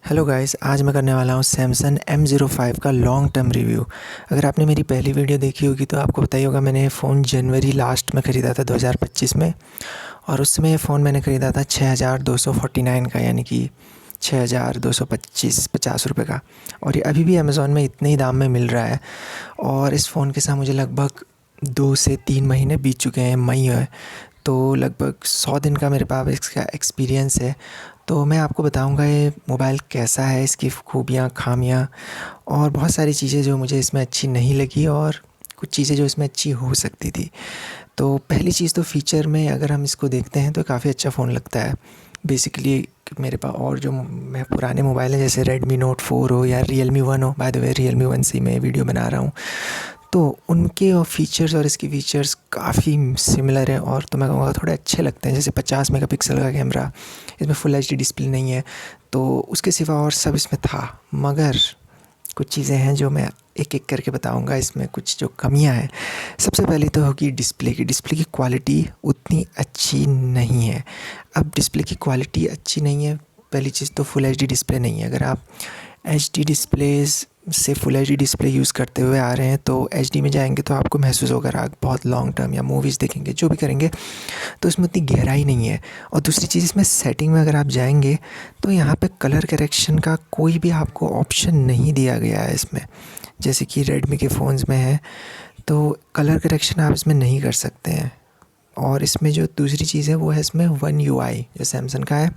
Hello guys, आज मैं करने वाला हूँ सैमसंग M05 का लॉन्ग टर्म रिव्यू। अगर आपने मेरी पहली वीडियो देखी होगी तो आपको पता ही होगा, मैंने फ़ोन जनवरी लास्ट में ख़रीदा था 2025 में। और उस समय ये फ़ोन मैंने ख़रीदा था 6249 का, यानी कि 6250 रुपये का। और ये अभी भी अमेज़ॉन में इतने ही दाम में मिल रहा है। और इस फ़ोन के साथ मुझे लगभग 2 से 3 महीने बीत चुके हैं, मई है, तो लगभग 100 दिन का मेरे पास इसका एक्सपीरियंस है। तो मैं आपको बताऊंगा ये मोबाइल कैसा है, इसकी खूबियाँ, खामियाँ और बहुत सारी चीज़ें जो मुझे इसमें अच्छी नहीं लगी और कुछ चीज़ें जो इसमें अच्छी हो सकती थी। तो पहली चीज़ तो फ़ीचर में अगर हम इसको देखते हैं तो काफ़ी अच्छा फ़ोन लगता है। बेसिकली मेरे पास और जो मैं पुराने मोबाइल हैं जैसे रेडमी नोट 4 हो या रियलमी 1 हो, बाय द वे रियलमी 1 से मैं वीडियो बना रहा हूँ, तो उनके फ़ीचर्स और इसके फ़ीचर्स काफ़ी सिमिलर हैं और तो मैं कहूँगा थोड़े अच्छे लगते हैं। जैसे 50 मेगापिक्सल का कैमरा, इसमें फुल एचडी डिस्प्ले नहीं है, तो उसके सिवा और सब इसमें था। मगर कुछ चीज़ें हैं जो मैं एक-एक करके बताऊँगा, इसमें कुछ जो कमियाँ हैं। सबसे पहले तो होगी डिस्प्ले की क्वालिटी उतनी अच्छी नहीं है। अब डिस्प्ले की क्वालिटी अच्छी नहीं है, पहली चीज़ तो फुल एचडी डिस्प्ले नहीं है। अगर आप एचडी डिस्प्लेज़ से फुल एचडी डिस्प्ले यूज़ करते हुए आ रहे हैं तो एचडी में जाएंगे तो आपको महसूस होगा, आप बहुत लॉन्ग टर्म या मूवीज़ देखेंगे, जो भी करेंगे, तो इसमें उतनी गहराई नहीं है। और दूसरी चीज़, इसमें सेटिंग में अगर आप जाएंगे तो यहाँ पे कलर करेक्शन का कोई भी आपको ऑप्शन नहीं दिया गया है इसमें, जैसे कि रेडमी के फ़ोन्स में है। तो कलर करेक्शन आप इसमें नहीं कर सकते हैं। और इसमें जो दूसरी चीज़ है वो है, इसमें वन यूआई जो सैमसंग का है,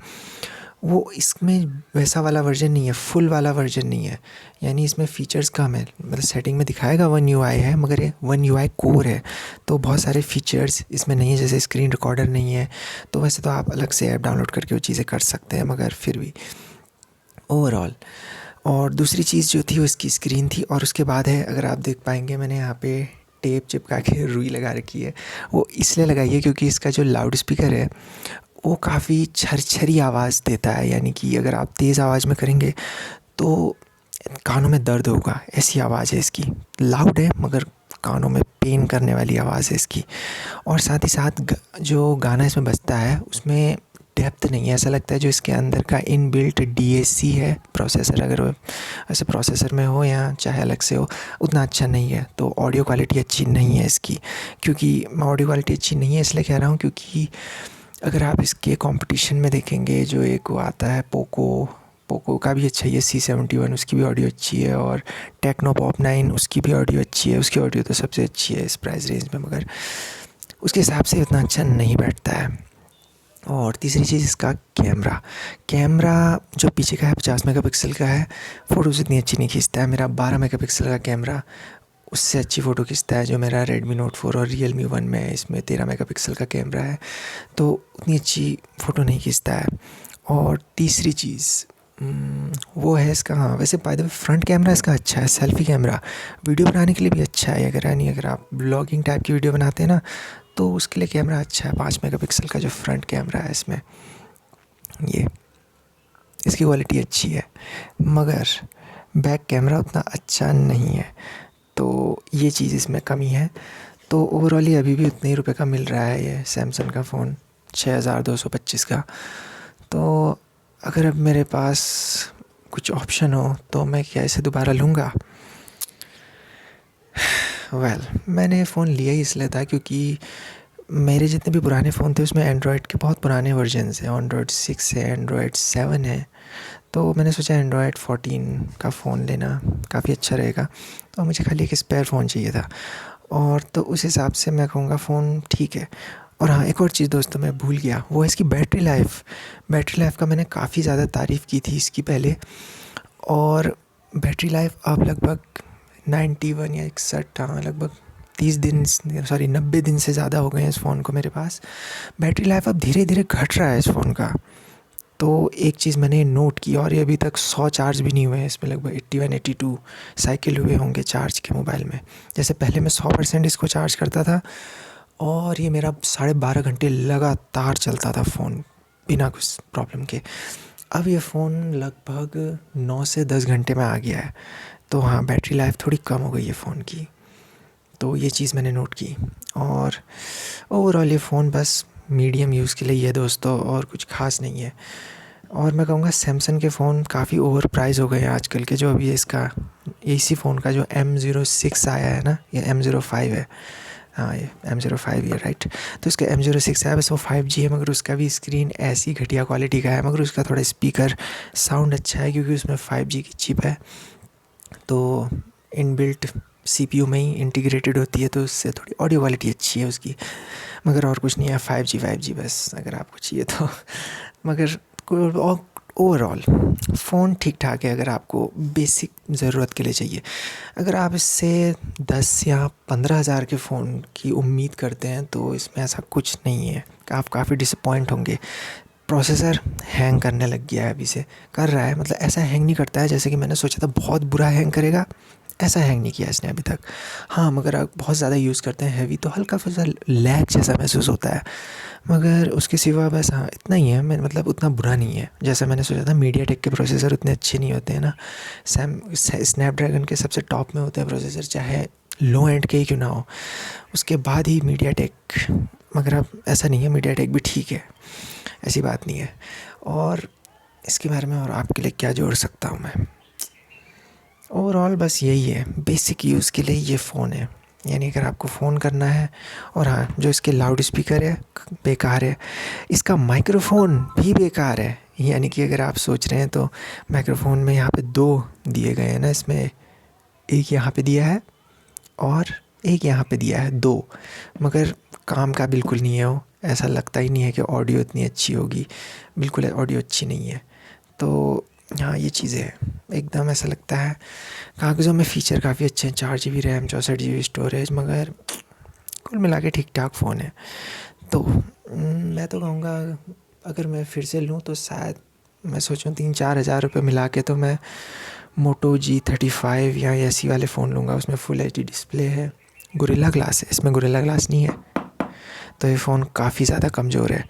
वो इसमें वैसा वाला वर्जन नहीं है, फुल वाला वर्जन नहीं है। यानी इसमें फ़ीचर्स कम है, मतलब सेटिंग में दिखाएगा वन यूआई है, मगर ये वन यूआई कोर है, तो बहुत सारे फ़ीचर्स इसमें नहीं है। जैसे स्क्रीन रिकॉर्डर नहीं है, तो वैसे तो आप अलग से ऐप डाउनलोड करके वो चीज़ें कर सकते हैं, मगर फिर भी ओवरऑल। और दूसरी चीज़ जो थी वो इसकी स्क्रीन थी। और उसके बाद है, अगर आप देख पाएंगे, मैंने यहाँ पे टेप चिपका के रुई लगा रखी है। वो इसलिए लगाई है क्योंकि इसका जो लाउड स्पीकर है वो काफ़ी छरछरी आवाज़ देता है, यानी कि अगर आप तेज़ आवाज़ में करेंगे तो कानों में दर्द होगा, ऐसी आवाज़ है इसकी। लाउड है मगर कानों में पेन करने वाली आवाज़ है इसकी। और साथ ही साथ जो गाना इसमें बजता है उसमें डेप्थ नहीं है, ऐसा लगता है जो इसके अंदर का इनबिल्ट डीएससी है प्रोसेसर, अगर वो ऐसे प्रोसेसर में हो या चाहे अलग से हो, उतना अच्छा नहीं है। तो ऑडियो क्वालिटी अच्छी नहीं है इसकी। क्योंकि मैं ऑडियो क्वालिटी अच्छी नहीं है इसलिए कह रहा हूँ क्योंकि अगर आप इसके कंपटीशन में देखेंगे, जो एक वो आता है पोको, पोको का भी अच्छा ही है C71, उसकी भी ऑडियो अच्छी है। और टेक्नो पॉप 9, उसकी भी ऑडियो अच्छी है, उसकी ऑडियो तो सबसे अच्छी है इस प्राइस रेंज में, मगर उसके हिसाब से उतना अच्छा नहीं बैठता है। और तीसरी चीज़, इसका कैमरा कैमरा जो पीछे का है 50 मेगापिक्सल का है, फ़ोटोज़ इतनी अच्छी नहीं खींचता है। मेरा 12 मेगापिक्सल का कैमरा उससे अच्छी फ़ोटो खींचता है जो मेरा रेडमी नोट 4 और रियलमी 1 में है, इसमें 13 मेगापिक्सल का कैमरा है, तो उतनी अच्छी फ़ोटो नहीं खींचता है। और तीसरी चीज़ वो है इसका, हाँ वैसे by the way front camera इसका अच्छा है, सेल्फ़ी कैमरा वीडियो बनाने के लिए भी अच्छा है। अगर यानी अगर आप ब्लॉगिंग टाइप की वीडियो बनाते हैं ना, तो उसके लिए कैमरा अच्छा है। 5 मेगापिक्सल का जो फ्रंट कैमरा है इसमें, ये इसकी क्वालिटी अच्छी है, मगर बैक कैमरा उतना अच्छा नहीं है। तो ये चीज़ इसमें कमी है। तो ओवरऑल ये अभी भी उतने ही रुपए का मिल रहा है ये सैमसंग का फ़ोन, 6225 का। तो अगर अब मेरे पास कुछ ऑप्शन हो तो मैं क्या इसे दोबारा लूँगा? मैंने फ़ोन लिया ही इसलिए था क्योंकि मेरे जितने भी पुराने फ़ोन थे उसमें एंड्रॉयड के बहुत पुराने वर्जन्स हैं, एंड्रॉयड 6 है, एंड्रॉयड 7 है। तो मैंने सोचा एंड्रॉयड 14 का फ़ोन लेना काफ़ी अच्छा रहेगा। तो मुझे खाली एक स्पेयर फ़ोन चाहिए था, और तो उस हिसाब से मैं कहूँगा फ़ोन ठीक है। और हाँ, एक और चीज़ दोस्तों मैं भूल गया, वो है इसकी बैटरी लाइफ़ का मैंने काफ़ी ज़्यादा तारीफ़ की थी इसकी पहले, और बैटरी लाइफ़ अब लगभग 91 या 61, हाँ लगभग 90 दिन से ज़्यादा हो गए हैं इस फ़ोन को मेरे पास। बैटरी लाइफ़ अब धीरे धीरे घट रहा है इस फ़ोन का। तो एक चीज़ मैंने नोट की, और ये अभी तक 100 चार्ज भी नहीं हुए हैं इसमें, लगभग 81-82 साइकिल हुए होंगे चार्ज के मोबाइल में। जैसे पहले मैं 100% इसको चार्ज करता था और ये मेरा 12.5 घंटे लगातार चलता था फ़ोन बिना कुछ प्रॉब्लम के। अब ये फ़ोन लगभग 9 से 10 घंटे में आ गया है। तो हाँ, बैटरी लाइफ़ थोड़ी कम हो गई है फ़ोन की। तो ये चीज़ मैंने नोट की। और ओवरऑल ये फ़ोन बस मीडियम यूज़ के लिए ही है दोस्तों, और कुछ ख़ास नहीं है। और मैं कहूँगा सैमसंग के फ़ोन काफ़ी ओवर प्राइस हो गए हैं आजकल के। जो अभी इसका इसी फ़ोन का जो M06 आया है ना, ये M05 है। हाँ, ये M05 ही है, राइट। तो इसका M06 है, बस वो 5G है, मगर उसका भी स्क्रीन ऐसी घटिया क्वालिटी का है, मगर उसका थोड़ा स्पीकर साउंड अच्छा है क्योंकि उसमें 5G की चिप है, तो इनबिल्ट CPU में ही इंटीग्रेटेड होती है, तो उससे थोड़ी ऑडियो क्वालिटी अच्छी है उसकी। मगर और कुछ नहीं है, 5G बस अगर आपको चाहिए तो। मगर ओवरऑल फ़ोन ठीक ठाक है अगर आपको बेसिक ज़रूरत के लिए चाहिए। अगर आप इससे 10 या 15 हज़ार के फ़ोन की उम्मीद करते हैं तो इसमें ऐसा कुछ नहीं है, आप काफ़ी डिसअपॉइंट होंगे। प्रोसेसर हैंग करने लग गया है, अभी से कर रहा है, मतलब ऐसा हैंग नहीं करता है जैसे कि मैंने सोचा था बहुत बुरा हैंग करेगा, ऐसा हैंग नहीं किया इसने अभी तक। हाँ, मगर आप बहुत ज़्यादा यूज़ करते हैं हैवी तो हल्का सा लैग जैसा महसूस होता है, मगर उसके सिवा बस हाँ इतना ही है। मैं मतलब उतना बुरा नहीं है जैसा मैंने सोचा था। मीडियाटेक के प्रोसेसर उतने अच्छे नहीं होते हैं ना, स्नैपड्रैगन के सबसे टॉप में होते हैं प्रोसेसर, चाहे लो एंड के ही क्यों ना हो, उसके बाद ही मीडियाटेक। मगर अब ऐसा नहीं है, मीडियाटेक भी ठीक है, ऐसी बात नहीं है। और इसके बारे में और आपके लिए क्या जोड़ सकता हूँ मैं, ओवरऑल बस यही है, बेसिक यूज़ के लिए ये फ़ोन है। यानी अगर आपको फ़ोन करना है, और हाँ जो इसके लाउड स्पीकर है बेकार है, इसका माइक्रोफ़ोन भी बेकार है। यानी कि अगर आप सोच रहे हैं तो माइक्रोफ़ोन में यहाँ पे दो दिए गए हैं ना, इसमें एक यहाँ पे दिया है और एक यहाँ पे दिया है, दो, मगर काम का बिल्कुल नहीं है वो। ऐसा लगता ही नहीं है कि ऑडियो इतनी अच्छी होगी, बिल्कुल ऑडियो अच्छी नहीं है। तो हाँ ये चीज़ें हैं, एकदम ऐसा लगता है। कागज़ों में फ़ीचर काफ़ी अच्छे हैं, 4 GB रैम, 64 GB स्टोरेज, मगर कुल मिला के ठीक ठाक फ़ोन है। तो मैं तो कहूँगा अगर मैं फिर से लूँ तो शायद मैं सोचूं 3-4 हज़ार रुपये मिला के तो मैं मोटो G35 या ऐसी वाले फ़ोन लूँगा। उसमें फुल HD डिस्प्ले है, गोरिल्ला ग्लास है, इसमें गोरिल्ला ग्लास नहीं है, तो ये फ़ोन काफ़ी ज़्यादा कमज़ोर है।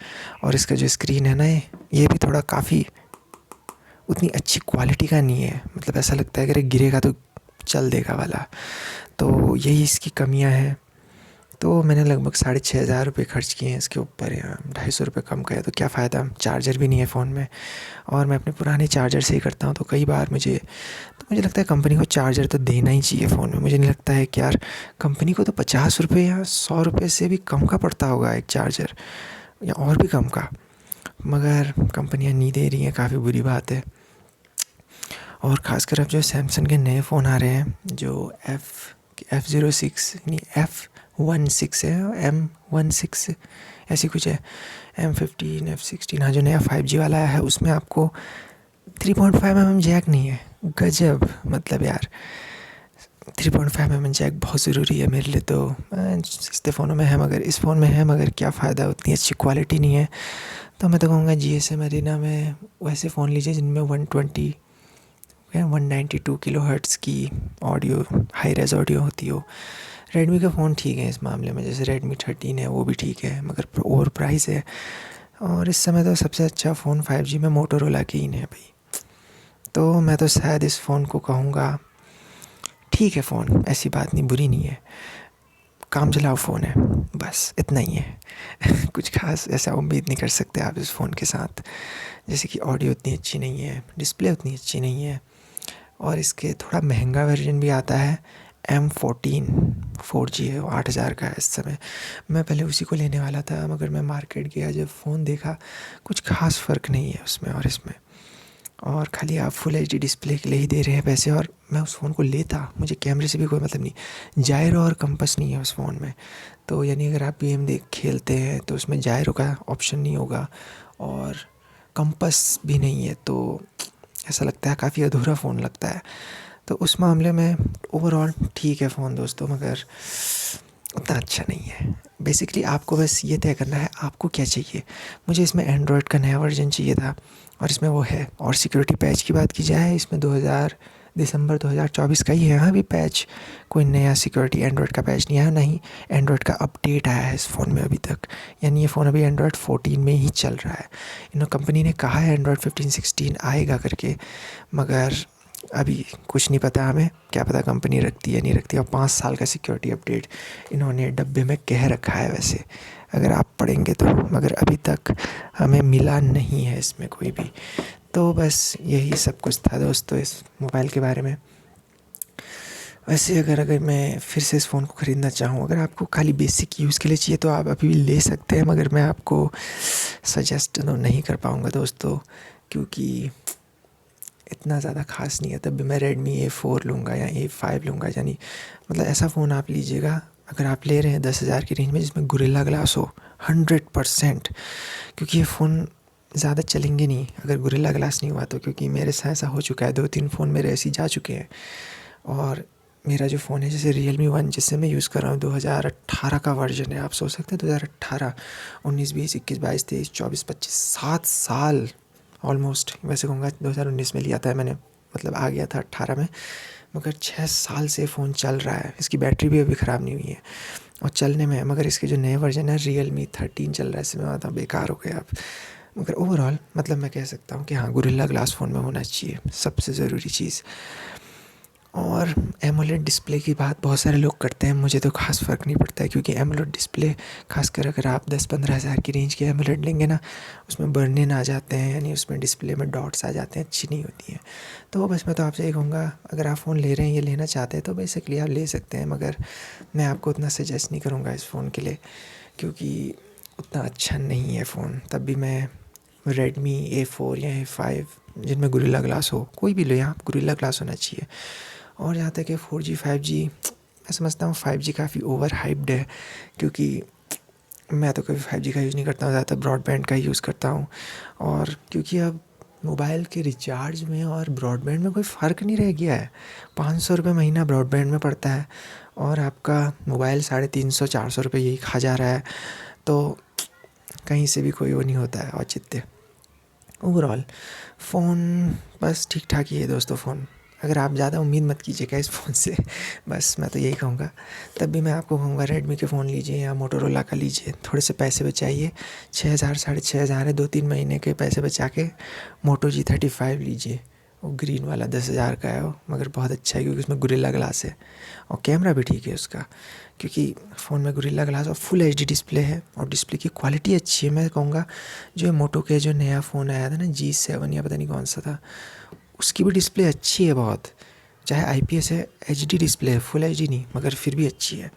और इसका जो स्क्रीन है ना, ये भी थोड़ा काफ़ी उतनी अच्छी क्वालिटी का नहीं है, मतलब ऐसा लगता है कि अगर गिरेगा तो चल देगा वाला। तो यही इसकी कमियां हैं। तो मैंने लगभग 6,500 रुपये खर्च किए हैं इसके ऊपर, या 250 रुपये कम किया, तो क्या फ़ायदा, चार्जर भी नहीं है फ़ोन में, और मैं अपने पुराने चार्जर से ही करता हूँ। तो कई बार मुझे लगता है कंपनी को चार्जर तो देना ही चाहिए फ़ोन में। मुझे नहीं लगता है कि यार कंपनी को तो 50 रुपये या 100 रुपये से भी कम का पड़ता होगा एक चार्जर, या और भी कम का, मगर कंपनियाँ नहीं दे रही हैं, काफ़ी बुरी बात है। और ख़ासकर अब जो सैमसंग के नए फ़ोन आ रहे हैं, जो F06 नहीं F16 है, M16 ऐसी कुछ है, M15 F16, हाँ जो नया 5G वाला आया है, उसमें आपको 3.5 mm जैक नहीं है। गजब, मतलब यार 3.5 mm जैक बहुत ज़रूरी है मेरे लिए। तो सस्ते फ़ोनों में है, मगर इस फ़ोन में है, मगर क्या फ़ायदा, उतनी अच्छी क्वालिटी नहीं है। तो मैं तो कहूँगा GSM एरिना में वैसे फ़ोन लीजिए जिनमें 192 kHz की ऑडियो, हाई रेज ऑडियो होती हो। रेडमी के फ़ोन ठीक है इस मामले में, जैसे रेडमी 13 है, वो भी ठीक है, मगर ओवर प्राइस है। और इस समय तो सबसे अच्छा फ़ोन 5G में मोटोरोला की ही है भाई। तो मैं तो शायद इस फ़ोन को कहूँगा ठीक है, फ़ोन ऐसी बात नहीं, बुरी नहीं है, काम चलाओ फ़ोन है, बस इतना ही है। कुछ खास ऐसा उम्मीद नहीं कर सकते आप इस फ़ोन के साथ, जैसे कि ऑडियो उतनी अच्छी नहीं है, डिस्प्ले उतनी अच्छी नहीं है, और इसके थोड़ा महंगा वर्जन भी आता है, M14 4G है, वो 8,000 का है इस समय। मैं पहले उसी को लेने वाला था, मगर मैं मार्केट गया, जब फ़ोन देखा कुछ खास फ़र्क नहीं है उसमें और इसमें, और खाली आप फुल HD डिस्प्ले के लिए ही दे रहे हैं पैसे। और मैं उस फ़ोन को लेता, मुझे कैमरे से भी कोई मतलब नहीं, जायरो और कंपस नहीं है उस फ़ोन में। तो यानी अगर आप गेम खेलते हैं तो उसमें जायरो का ऑप्शन नहीं होगा, और कंपस भी नहीं है, तो ऐसा लगता है काफ़ी अधूरा फ़ोन लगता है। तो उस मामले में ओवरऑल ठीक है फ़ोन दोस्तों, मगर उतना अच्छा नहीं है। बेसिकली आपको बस ये तय करना है आपको क्या चाहिए। मुझे इसमें एंड्रॉयड का नया वर्जन चाहिए था, और इसमें वो है। और सिक्योरिटी पैच की बात की जाए, इसमें दिसंबर 2024 का ही है अभी पैच। कोई नया सिक्योरिटी एंड्रॉयड का पैच नहीं आया, नहीं एंड्रॉयड का अपडेट आया है इस फ़ोन में अभी तक। यानी ये फ़ोन अभी एंड्रॉयड 14 में ही चल रहा है। कंपनी ने कहा है एंड्रॉयड 15 16 आएगा करके, मगर अभी कुछ नहीं पता हमें, क्या पता कंपनी रखती है नहीं रखती। और 5 साल का सिक्योरिटी अपडेट इन्होंने डब्बे में कह रखा है वैसे, अगर आप पढ़ेंगे तो, मगर अभी तक हमें मिला नहीं है इसमें कोई भी। तो बस यही सब कुछ था दोस्तों इस मोबाइल के बारे में। वैसे अगर मैं फिर से इस फ़ोन को ख़रीदना चाहूँ, अगर आपको खाली बेसिक यूज़ के लिए चाहिए तो आप अभी भी ले सकते हैं, मगर मैं आपको सजेस्ट तो नहीं कर पाऊँगा दोस्तों, क्योंकि इतना ज़्यादा ख़ास नहीं है। तब भी मैं Redmi A4 लूँगा या A5 लूँगा, यानी मतलब ऐसा फ़ोन आप लीजिएगा अगर आप ले रहे हैं 10,000 की रेंज में जिसमें गोरिल्ला ग्लास हो 100%, क्योंकि ये फ़ोन ज़्यादा चलेंगे नहीं अगर गोरिल्ला ग्लास नहीं हुआ तो, क्योंकि मेरे साथ ऐसा हो चुका है, 2-3 फ़ोन मेरे ऐसे ही जा चुके हैं। और मेरा जो फ़ोन है जैसे Realme 1 जिससे मैं यूज़ कर रहा हूँ 2018 का वर्जन है, आप सोच सकते हैं 2018, 19, 20, 21, 22, 23, 24, 25, 7 साल ऑलमोस्ट। वैसे कहूँगा 2019 में लिया था मैंने, मतलब आ गया था 18 में, मगर 6 साल से फ़ोन चल रहा है। इसकी बैटरी भी अभी ख़राब नहीं हुई है और चलने में है, मगर इसके जो नए वर्जन है Realme 13 चल रहा है, इसमें मतलब बेकार हो गया अब। मगर ओवरऑल मतलब मैं कह सकता हूँ कि हाँ, गोरिल्ला ग्लास फ़ोन में होना चाहिए, सबसे ज़रूरी चीज़। और एमोलेड डिस्प्ले की बात बहुत सारे लोग करते हैं, मुझे तो खास फ़र्क नहीं पड़ता है, क्योंकि एमोलेड डिस्प्ले खासकर अगर आप 10-15 हज़ार की रेंज के एमोलेड लेंगे ना, उसमें बर्निंग आ जाते हैं, यानी उसमें डिस्प्ले में डॉट्स आ जाते हैं, अच्छी नहीं होती हैं। तो बस मैं तो आपसे ये कहूँगा, अगर आप फ़ोन ले रहे हैं, ये लेना चाहते हैं तो बेसिकली आप ले सकते हैं, मगर मैं आपको उतना सजेस्ट नहीं करूँगा इस फ़ोन के लिए, क्योंकि उतना अच्छा नहीं है फ़ोन। तब भी मैं Redmi A4 या A5 जिनमें गोरिल्ला ग्लास हो, कोई भी ले आप, गोरिल्ला ग्लास होना चाहिए। और जहाँ तक है 4G 5G, मैं समझता हूँ 5G काफ़ी ओवर हाइप्ड है, क्योंकि मैं तो कभी 5G का यूज़ नहीं करता हूँ, ज़्यादातर ब्रॉडबैंड का ही यूज़ करता हूँ। और क्योंकि अब मोबाइल के रिचार्ज में और ब्रॉडबैंड में कोई फ़र्क नहीं रह गया है। 500 रुपये महीना ब्रॉडबैंड में पड़ता है और आपका मोबाइल 350-400 रुपये यही खा जा रहा है। तो कहीं से भी कोई वो नहीं होता है औचित्य। ओवरऑल फ़ोन बस ठीक ठाक ही है दोस्तों फ़ोन, अगर आप ज़्यादा उम्मीद मत कीजिएगा इस फ़ोन से। बस मैं तो यही कहूँगा। तब भी मैं आपको कहूँगा रेडमी के फ़ोन लीजिए या मोटोरोला का लीजिए, थोड़े से पैसे बचाइए। 6,000 6,500 है, 2-3 महीने के पैसे बचा के मोटो G35 लीजिए। वो ग्रीन वाला 10,000 का है वो, मगर बहुत अच्छा है क्योंकि उसमें गोरिल्ला ग्लास है और कैमरा भी ठीक है उसका, क्योंकि फ़ोन में गोरिल्ला ग्लास और फुल एचडी डिस्प्ले है और डिस्प्ले की क्वालिटी अच्छी है। मैं कहूँगा जो मोटो के जो नया फ़ोन आया था ना G7 या पता नहीं कौन सा था, उसकी भी डिस्प्ले अच्छी है बहुत, चाहे आईपीएस है, एचडी डिस्प्ले है, फुल एचडी नहीं, मगर फिर भी अच्छी है।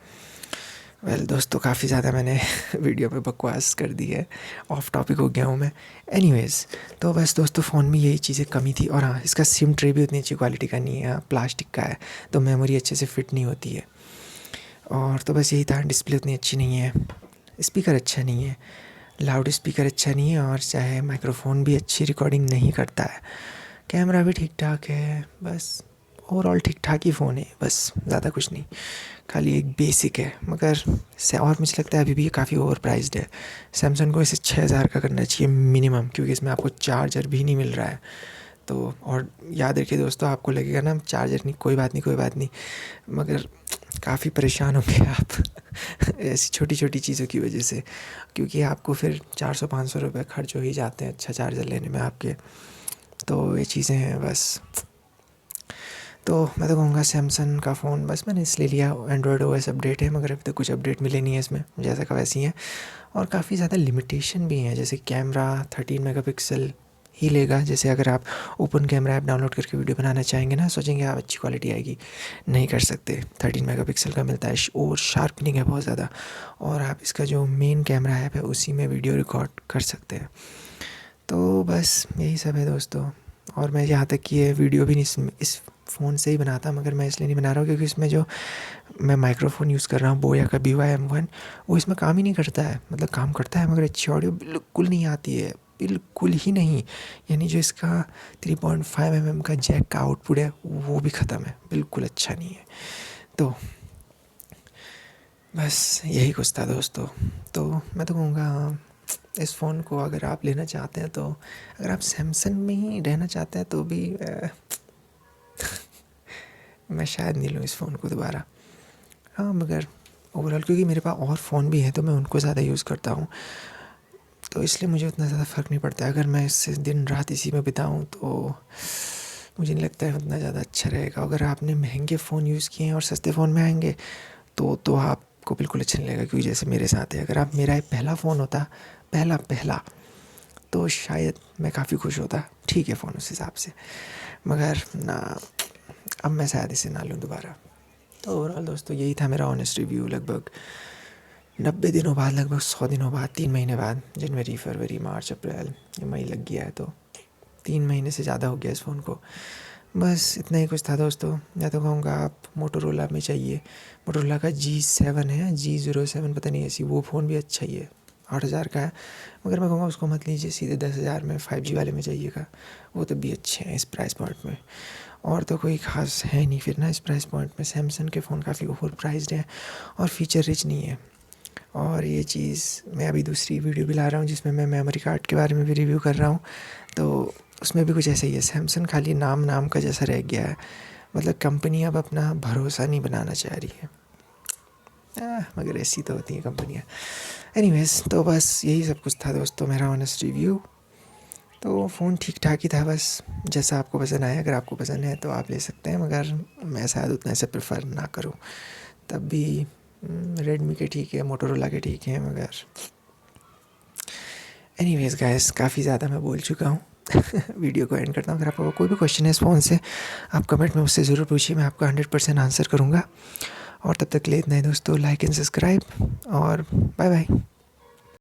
वेल दोस्तों, काफ़ी ज़्यादा मैंने वीडियो में बकवास कर दी है, ऑफ टॉपिक हो गया हूँ मैं। एनीवेज़, तो बस दोस्तों फ़ोन में यही चीज़ें कमी थी। और हाँ, इसका सिम ट्रे भी उतनी अच्छी क्वालिटी का नहीं है, प्लास्टिक का है, तो मेमोरी अच्छे से फिट नहीं होती है। और तो बस यही था, डिस्प्ले उतनी अच्छी नहीं है, स्पीकर अच्छा नहीं है, लाउड स्पीकर अच्छा नहीं है, और चाहे माइक्रोफोन भी अच्छी रिकॉर्डिंग नहीं करता है। कैमरा भी ठीक ठाक है, बस ओवरऑल ठीक ठाक ही फ़ोन है, बस ज़्यादा कुछ नहीं, खाली एक बेसिक है। मगर से और मुझे लगता है अभी भी ये काफ़ी ओवर प्राइस्ड है। सैमसंग को इसे 6,000 का करना चाहिए मिनिमम, क्योंकि इसमें आपको चार्जर भी नहीं मिल रहा है। तो और याद रखिए दोस्तों, आपको लगेगा ना चार्जर नहीं, कोई बात नहीं कोई बात नहीं, मगर काफ़ी परेशान होंगे आप ऐसी छोटी छोटी चीज़ों की वजह से, क्योंकि आपको फिर 400-500 रुपये खर्च हो ही जाते हैं अच्छा चार्जर लेने में आपके। तो ये चीज़ें हैं बस। तो मैं तो कहूँगा सैमसंग का फ़ोन बस मैंने इसलिए लिया, एंड्रॉयड ओएस अपडेट है, मगर अभी तक कुछ अपडेट मिले नहीं है इसमें, जैसा का वैसी है। और काफ़ी ज़्यादा लिमिटेशन भी हैं, जैसे कैमरा 13 मेगापिक्सल ही लेगा। जैसे अगर आप ओपन कैमरा ऐप डाउनलोड करके वीडियो बनाना चाहेंगे ना, सोचेंगे आप अच्छी क्वालिटी आएगी, नहीं कर सकते। 13 मेगापिक्सल का मिलता है और शार्पनिंग है बहुत ज़्यादा, और आप इसका जो मेन कैमरा ऐप है उसी में वीडियो रिकॉर्ड कर सकते हैं। तो बस यही सब है दोस्तों। और मैं यहाँ तक कि ये वीडियो भी नहीं इस फ़ोन से ही बनाता, मगर मैं इसलिए नहीं बना रहा हूँ क्योंकि इसमें जो मैं माइक्रोफ़ोन यूज़ कर रहा हूँ बोया का BY-M1, वो इसमें काम ही नहीं करता है। मतलब काम करता है मगर अच्छी ऑडियो बिल्कुल नहीं आती है, बिल्कुल ही नहीं। यानी जो इसका 3.5 mm का जैक का आउटपुट है वो भी ख़त्म है, बिल्कुल अच्छा नहीं है। तो बस यही कुछ था दोस्तों। तो मैं तो कहूँगा इस फ़ोन को अगर आप लेना चाहते हैं, तो अगर आप सैमसंग में ही रहना चाहते हैं तो भी मैं शायद नहीं लूँ इस फ़ोन को दोबारा। हाँ, मगर ओवरऑल क्योंकि मेरे पास और फ़ोन भी हैं तो मैं उनको ज़्यादा यूज़ करता हूँ, तो इसलिए मुझे उतना ज़्यादा फ़र्क नहीं पड़ता। अगर मैं इससे दिन रात इसी में बिताऊँ तो मुझे नहीं लगता है उतना ज़्यादा अच्छा रहेगा। अगर आपने महंगे फ़ोन यूज़ किए हैं और सस्ते फ़ोन में आएंगे तो आप आपको बिल्कुल अच्छा नहीं लगेगा, क्योंकि जैसे मेरे साथ है, अगर आप मेरा ये पहला फ़ोन होता, पहला तो शायद मैं काफ़ी खुश होता, ठीक है फ़ोन उस हिसाब से, मगर ना, अब मैं शायद इसे ना लूँ दोबारा। तो ओवरऑल दोस्तों यही था मेरा ऑनेस्ट रिव्यू। लगभग 90 दिनों बाद, लगभग 100 दिनों बाद, 3 महीने बाद, जनवरी फरवरी मार्च अप्रैल ये मई लग गया है, तो 3 महीने से ज़्यादा हो गया इस फ़ोन को। बस इतना ही कुछ था दोस्तों। मैं तो कहूँगा आप मोटोरोला में चाहिए, मोटोरोला का G7 है, G07 पता नहीं ऐसी, वो फ़ोन भी अच्छा ही है, 8,000 का है, मगर मैं कहूँगा उसको मत लीजिए, सीधे 10,000 में 5G वाले में जाइएगा, वो तब भी अच्छे हैं इस प्राइस पॉइंट में। और तो कोई ख़ास है नहीं फिर ना इस प्राइस पॉइंट में। सैमसंग के फ़ोन काफ़ी ओवर प्राइस्ड हैं और फीचर रिच नहीं है। और ये चीज़ मैं अभी दूसरी वीडियो भी ला रहा हूँ जिसमें मैं मेमोरी कार्ड के बारे में भी रिव्यू कर रहा हूँ, तो उसमें भी कुछ ऐसा ही है। सैमसंग खाली नाम नाम का जैसा रह गया है, मतलब कंपनी अब अपना भरोसा नहीं बनाना चाह रही है। मगर ऐसी तो होती हैं कंपनियाँ। एनीवेज़, तो बस यही सब कुछ था दोस्तों मेरा ऑनेस्ट रिव्यू। तो फ़ोन ठीक ठाक ही था, बस जैसा आपको पसंद आया, अगर आपको पसंद है तो आप ले सकते हैं, मगर मैं शायद उतना ऐसे प्रेफर ना करूँ। तब भी रेडमी के ठीक है, मोटोरोला के ठीक हैं, मगर एनीवेज़ गाइस, काफ़ी ज़्यादा मैं बोल चुका हूँ। वीडियो को एंड करता हूँ। अगर आपको कोई भी क्वेश्चन है इस फ़ोन से, आप कमेंट में मुझसे ज़रूर पूछिए, मैं आपका 100% आंसर करूँगा। और तब तक के लिए इतना ही दोस्तों, लाइक एंड सब्सक्राइब, और बाय बाय।